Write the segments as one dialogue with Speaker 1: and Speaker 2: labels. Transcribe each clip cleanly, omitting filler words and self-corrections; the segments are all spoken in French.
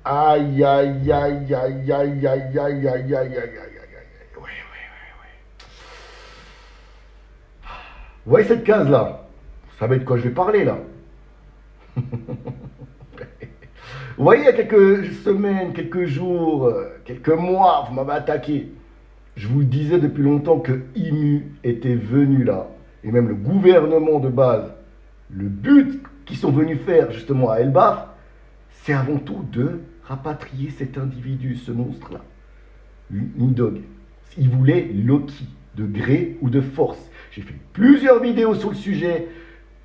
Speaker 1: Aïe, aïe, aïe, aïe, aïe, aïe, aïe, aïe, aïe, aïe, aïe, aïe. Ouais, ouais, ouais. Vous voyez cette case-là? Vous savez de quoi je vais parler, là? Vous voyez, il y a quelques semaines, quelques jours, quelques mois, vous m'avez attaqué. Je vous le disais depuis longtemps que IMU était venu là, et même le gouvernement de base. Le but qu'ils sont venus faire justement à Elbaf, c'est avant tout de rapatrier cet individu, ce monstre-là, Nidog. Il voulait Loki, de gré ou de force. J'ai fait plusieurs vidéos sur le sujet.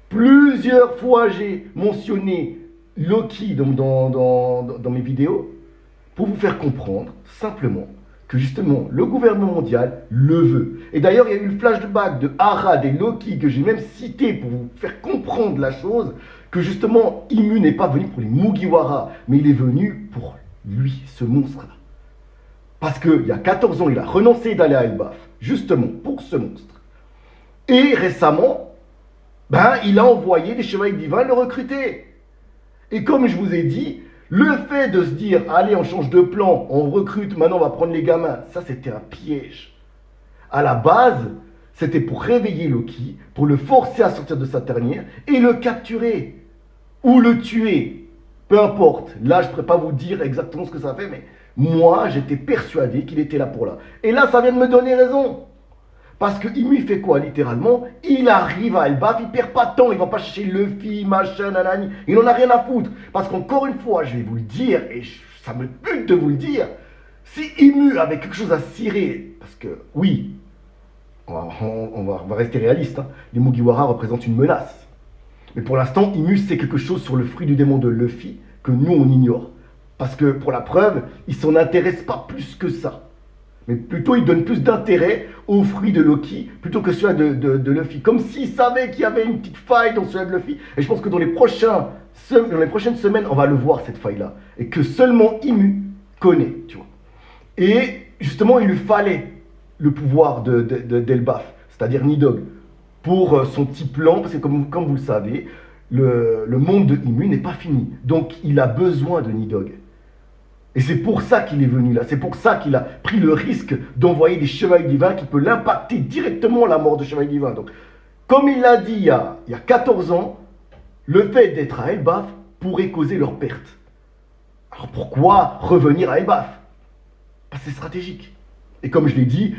Speaker 1: Plusieurs fois, j'ai mentionné Loki dans mes vidéos pour vous faire comprendre simplement que justement le gouvernement mondial le veut. Et d'ailleurs, il y a eu le flashback de Harad et Loki que j'ai même cité pour vous faire comprendre la chose, que justement Imu n'est pas venu pour les Mugiwara, mais il est venu pour lui, ce monstre-là. Parce qu'il y a 14 ans, il a renoncé d'aller à Elbaf, justement pour ce monstre. Et récemment, il a envoyé des chevaliers divins le recruter. Et comme je vous ai dit, le fait de se dire, allez, on change de plan, on recrute, maintenant on va prendre les gamins, ça c'était un piège. À la base, c'était pour réveiller Loki, pour le forcer à sortir de sa tanière et le capturer. Ou le tuer. Peu importe. Là, je ne pourrais pas vous dire exactement ce que ça fait, mais moi, j'étais persuadé qu'il était là pour là. Et là, ça vient de me donner raison. Parce que Imu, il fait quoi, littéralement? Il arrive à Elbaf, il perd pas de temps, il va pas chercher Luffy, machin, nanani. Il n'en a rien à foutre. Parce qu'encore une fois, je vais vous le dire, et ça me bute de vous le dire, si Imu avait quelque chose à cirer, parce que oui, on va rester réaliste, hein, les Mugiwara représentent une menace. Mais pour l'instant, Imu, c'est quelque chose sur le fruit du démon de Luffy que nous, on ignore. Parce que, pour la preuve, il s'en intéresse pas plus que ça. Mais plutôt, il donne plus d'intérêt au fruit de Loki plutôt que celui de Luffy. Comme s'il savait qu'il y avait une petite faille dans celui de Luffy. Et je pense que dans les prochaines semaines, on va le voir, cette faille-là. Et que seulement Imu connaît, tu vois. Et justement, il lui fallait le pouvoir d'Elbaf, c'est-à-dire Nidog, pour son petit plan, parce que comme vous le savez, le monde de Imu n'est pas fini. Donc, il a besoin de Nidog. Et c'est pour ça qu'il est venu là. C'est pour ça qu'il a pris le risque d'envoyer des chevaliers divins qui peut l'impacter directement la mort de chevaliers divins. Donc, comme il l'a dit il y a 14 ans, le fait d'être à Elbaf pourrait causer leur perte. Alors pourquoi revenir à Elbaf? Parce que c'est stratégique. Et comme je l'ai dit,